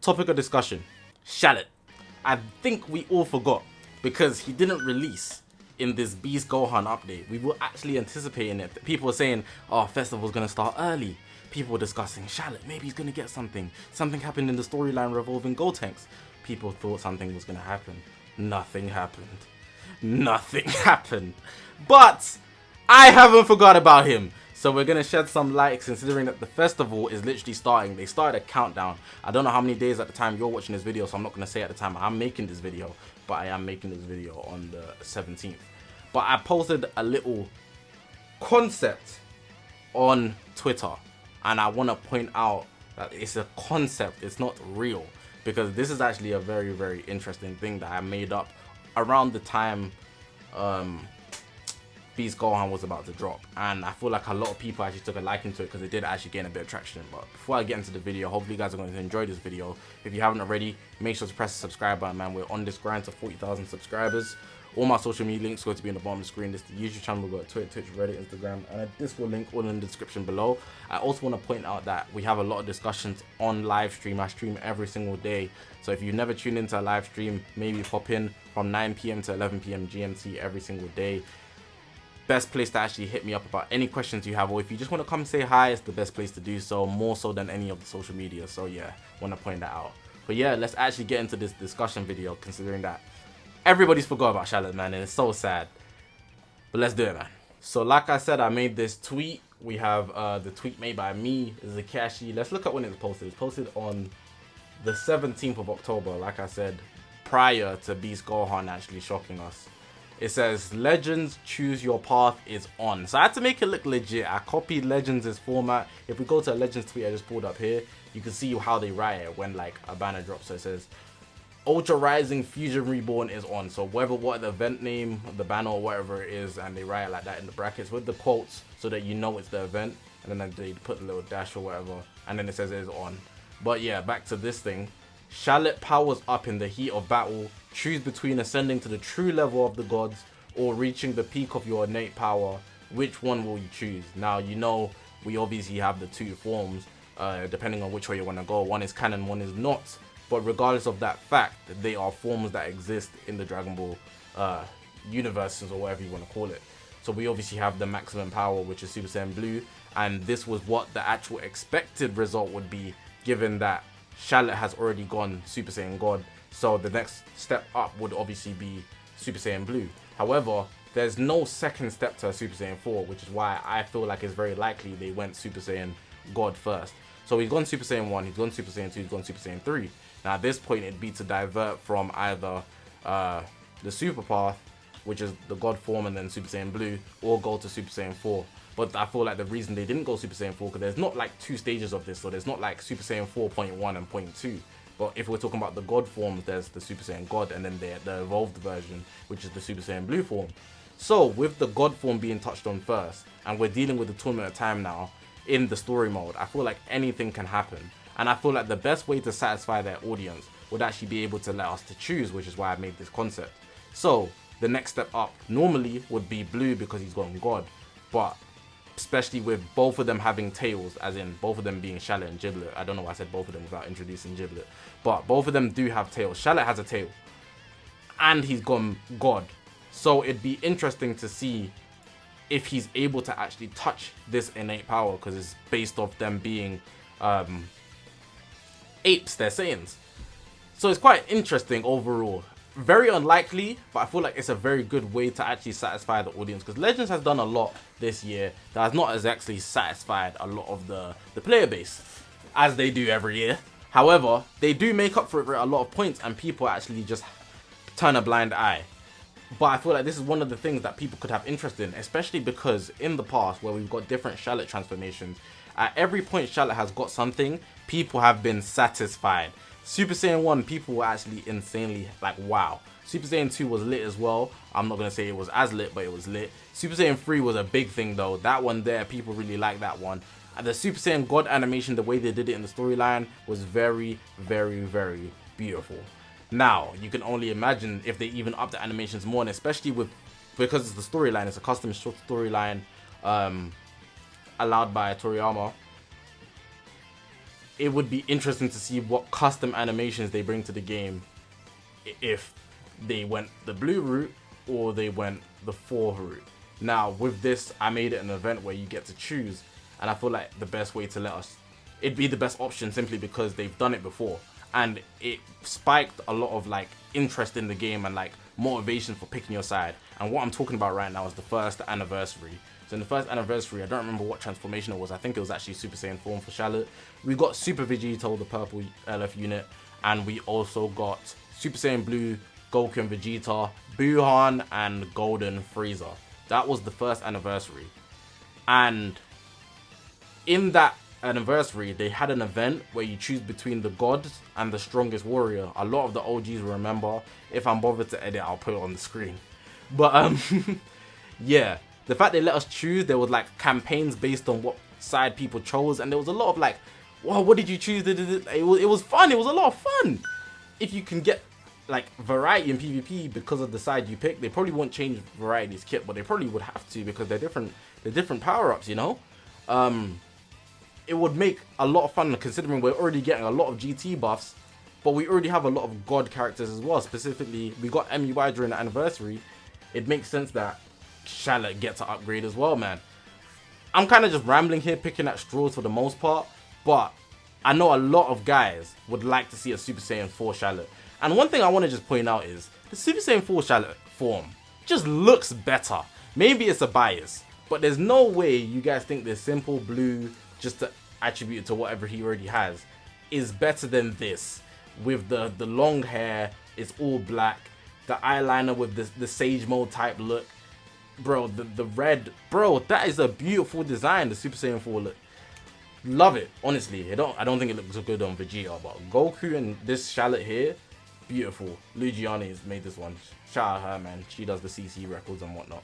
Topic of discussion, Shallot. I think we all forgot because he didn't release in this Beast Gohan update. We were actually anticipating it. People were saying, oh, festival's gonna start early. People were discussing Shallot, maybe he's gonna get something. Something happened in the storyline revolving Gotenks. People thought something was gonna happen. Nothing happened. Nothing happened. But I haven't forgot about him. So we're gonna shed some light, considering that the festival is literally starting. They started a countdown. I don't know how many days at the time you're watching this video, so I'm not gonna say at the time I'm making this video, but I am making this video on the 17th. But I posted a little concept on Twitter, and I want to point out that it's a concept, it's not real, because this is actually a very, very interesting thing that I made up around the time Beast Gohan was about to drop, and I feel like a lot of people actually took a liking to it because it did actually gain a bit of traction. But before I get into the video, hopefully you guys are going to enjoy this video. If you haven't already, make sure to press the subscribe button, man. We're on this grind to 40,000 subscribers. All my social media links are going to be in the bottom of the screen. This is the YouTube channel. We've got Twitter, Twitch, Reddit, Instagram, and a Discord link all in the description below. I also want to point out that we have a lot of discussions on live stream. I stream every single day. So if you never tune into a live stream, maybe pop in from 9 PM to 11 PM GMT every single day. Best place to actually hit me up about any questions you have, or if you just want to come say hi, it's the best place to do so, more so than any of the social media. So yeah, want to point that out. But yeah, let's actually get into this discussion video, considering that everybody's forgot about Shallot, man, and it's so sad. But let's do it, man. So like I said, I made this tweet. We have the tweet made by me, Zakashi. Let's look at when it was posted. It's posted on the 17th of October, like I said, prior to Beast Gohan actually shocking us. It says, Legends choose your path is on. So I had to make it look legit. I copied Legends' format. If we go to a Legends tweet I just pulled up here, you can see how they write it when like a banner drops. So it says, Ultra Rising Fusion Reborn is on. So whether what the event name, the banner or whatever it is, and they write it like that in the brackets with the quotes so that you know it's the event. And then they put a little dash or whatever. And then it says it is on. But yeah, back to this thing. Shallot powers up in the heat of battle. Choose between ascending to the true level of the gods or reaching the peak of your innate power. Which one will you choose? Now, you know, we obviously have the two forms, depending on which way you want to go. One is canon, one is not. But regardless of that fact, they are forms that exist in the Dragon Ball universes, or whatever you want to call it. So we obviously have the maximum power, which is Super Saiyan Blue. And this was what the actual expected result would be, given that Shallot has already gone Super Saiyan God, so the next step up would obviously be Super Saiyan Blue. However, there's no second step to Super Saiyan 4, which is why I feel like it's very likely they went Super Saiyan God first. So he's gone Super Saiyan 1, he's gone Super Saiyan 2, he's gone Super Saiyan 3. Now at this point it'd be to divert from either the Super Path, which is the God form, and then Super Saiyan Blue, or go to Super Saiyan 4. But I feel like the reason they didn't go Super Saiyan 4, because there's not like two stages of this, so there's not like Super Saiyan 4.1 and 0.2. But if we're talking about the God forms, there's the Super Saiyan God, and then the evolved version, which is the Super Saiyan Blue form. So with the God form being touched on first, and we're dealing with the tournament of time now in the story mode, I feel like anything can happen. And I feel like the best way to satisfy their audience would actually be able to let us to choose, which is why I made this concept. So the next step up normally would be Blue, because he's gone God. But especially with both of them having tails, as in both of them being Shallot and Giblet. I don't know why I said both of them without introducing Giblet. But both of them do have tails. Shallot has a tail. And he's gone God. So it'd be interesting to see if he's able to actually touch this innate power, because it's based off them being apes, they're Saiyans. So it's quite interesting overall. Very unlikely, but I feel like it's a very good way to actually satisfy the audience, because Legends has done a lot this year that has not exactly satisfied a lot of the player base, as they do every year. However, they do make up for it a lot of points, and people actually just turn a blind eye. But I feel like this is one of the things that people could have interest in, especially because in the past, where we've got different Shallot transformations, at every point Shallot has got something, people have been satisfied. Super Saiyan 1, people were actually insanely like, wow. Super Saiyan 2 was lit as well. I'm not going to say it was as lit, but it was lit. Super Saiyan 3 was a big thing though. That one there, people really like that one. And the Super Saiyan God animation, the way they did it in the storyline, was very, very, very beautiful. Now, you can only imagine if they even up the animations more, and especially because it's the storyline, it's a custom short storyline allowed by Toriyama. it would be interesting to see what custom animations they bring to the game if they went the blue route or they went the 4 route. Now with this, I made it an event where you get to choose, and I feel like the best way to let us, it'd be the best option simply because they've done it before, and it spiked a lot of like interest in the game and like motivation for picking your side. And what I'm talking about right now is the first anniversary. So in the first anniversary, I don't remember what transformation it was. I think it was actually Super Saiyan form for Shallot. We got Super Vegeta, the purple LF unit, and we also got Super Saiyan Blue, Goku and Vegeta, Buhan, and Golden Frieza. That was the first anniversary. And in that anniversary, they had an event where you choose between the gods and the strongest warrior. A lot of the OGs will remember. If I'm bothered to edit, I'll put it on the screen. But yeah, the fact they let us choose, there was like campaigns based on what side people chose, and there was a lot of like, wow, what did you choose? It was fun. It was a lot of fun. If you can get like variety in PvP because of the side you pick, they probably won't change Variety's kit, but they probably would have to because they're different power-ups, you know. It would make a lot of fun considering we're already getting a lot of GT buffs, but we already have a lot of God characters as well. Specifically, we got MUI during the anniversary. It makes sense that Shallot gets an upgrade as well, man. I'm kind of just rambling here, picking at straws for the most part, but I know a lot of guys would like to see a Super Saiyan 4 Shallot. And one thing I want to just point out is the Super Saiyan 4 Shallot form just looks better. Maybe it's a bias, but there's no way you guys think this simple blue, just to attribute it to whatever he already has, is better than this. With the long hair, it's all black, the eyeliner with the Sage Mode type look. Bro, the red, bro, that is a beautiful design, the Super Saiyan 4 look. Love it, honestly. I don't think it looks so good on Vegeta, but Goku and this Shallot here, beautiful. Lugiani has made this one. Shout out her, man. She does the CC records and whatnot.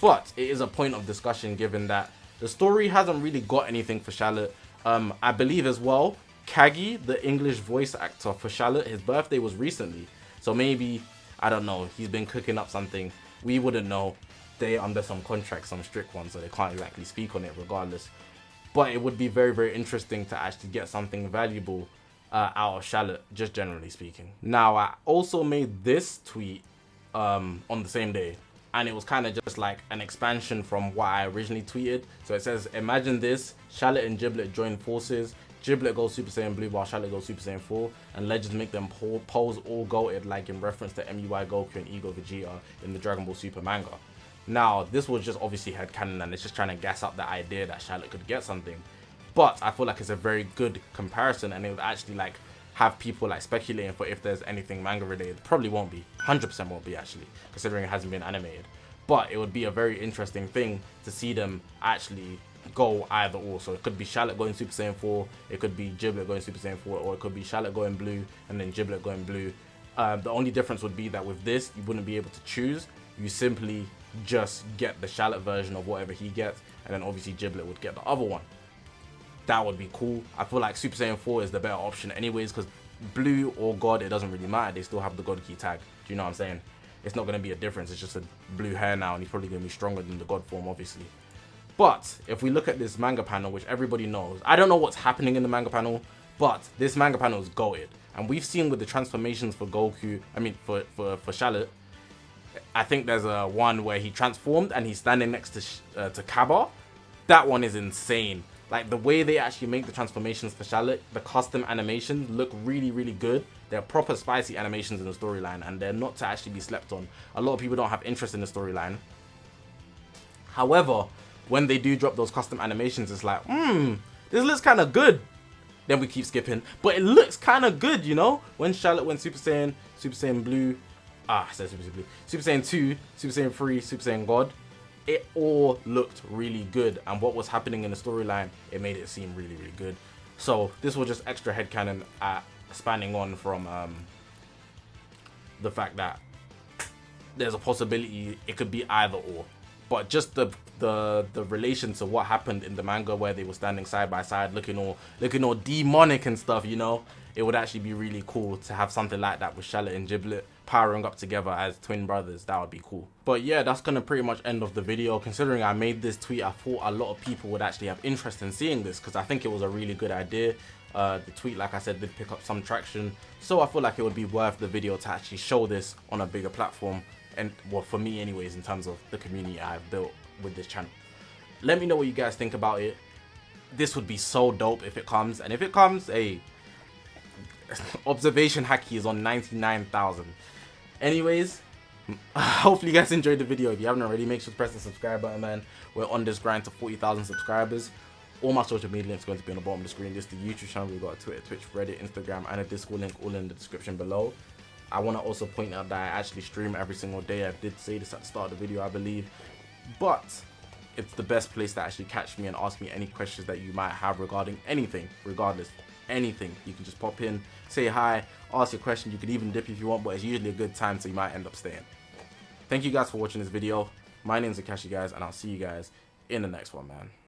But it is a point of discussion given that the story hasn't really got anything for Shallot. I believe as well, Kagi, the English voice actor for Shallot, his birthday was recently. So maybe, I don't know, he's been cooking up something. We wouldn't know. They're under some contract, some strict ones, so they can't exactly speak on it regardless. But it would be very, very interesting to actually get something valuable out of Shallot, just generally speaking. Now, I also made this tweet on the same day, and it was kind of just like an expansion from what I originally tweeted. So it says, imagine this, Shallot and Giblet join forces, Giblet goes Super Saiyan Blue while Shallot goes Super Saiyan 4, and Legends make them pose all goated, like in reference to MUI Goku and Ego Vegeta in the Dragon Ball Super manga. Now, this was just obviously headcanon, and it's just trying to gas up the idea that Shallot could get something. But I feel like it's a very good comparison, and it would actually like have people like speculating for if there's anything manga related. Probably won't be. 100% won't be actually, considering it hasn't been animated. But it would be a very interesting thing to see them actually go either or. So it could be Shallot going Super Saiyan 4, it could be Giblet going Super Saiyan 4, or it could be Shallot going blue and then Giblet going blue. The only difference would be that with this, you wouldn't be able to choose. You simply just get the Shallot version of whatever he gets, and then obviously Giblet would get the other one. That would be cool. I feel like Super Saiyan 4 is the better option anyways, because blue or God, it doesn't really matter. They still have the God key tag. Do you know what I'm saying? It's not going to be a difference. It's just a blue hair now, and he's probably going to be stronger than the God form, obviously. But if we look at this manga panel, which everybody knows, I don't know what's happening in the manga panel, but this manga panel is goated. And we've seen with the transformations for Goku, I mean for Shallot, I think there's a one where he transformed and he's standing next to Kaba. That one is insane. Like the way they actually make the transformations for Shallot, the custom animations look really, really good. They're proper spicy animations in the storyline, and they're not to actually be slept on. A lot of people don't have interest in the storyline. However, when they do drop those custom animations, it's like, this looks kind of good. Then we keep skipping, but it looks kind of good, you know? When Shallot went Super Saiyan Blue, I said Super Saiyan Blue, Super Saiyan 2, Super Saiyan 3, Super Saiyan God, it all looked really good, and what was happening in the storyline, it made it seem really, really good. So this was just extra headcanon spanning on from the fact that there's a possibility it could be either or. But just the relation to what happened in the manga where they were standing side by side looking all demonic and stuff, you know, it would actually be really cool to have something like that with Shallot and Giblet powering up together as twin brothers. That would be cool. But yeah, that's gonna pretty much end of the video. Considering I made this tweet, I thought a lot of people would actually have interest in seeing this, because I think it was a really good idea. The tweet, like I said, did pick up some traction, so I feel like it would be worth the video to actually show this on a bigger platform, and well, for me anyways, in terms of the community I've built with this channel. Let me know what you guys think about it. This would be so dope if it comes, and if it comes, hey, observation hacky is on 99,000. Anyways, hopefully you guys enjoyed the video. If you haven't already, make sure to press the subscribe button, man. We're on this grind to 40,000 subscribers. All my social media links are going to be on the bottom of the screen. This is the YouTube channel. We've got a Twitter, Twitch, Reddit, Instagram, and a Discord link all in the description below. I want to also point out that I actually stream every single day. I did say this at the start of the video, I believe. But it's the best place to actually catch me and ask me any questions that you might have regarding anything, regardless. Anything. You can just pop in, say hi, ask your question. You can even dip if you want, but it's usually a good time, so you might end up staying. Thank you guys for watching this video. My name's Zakashi, guys, and I'll see you guys in the next one, man.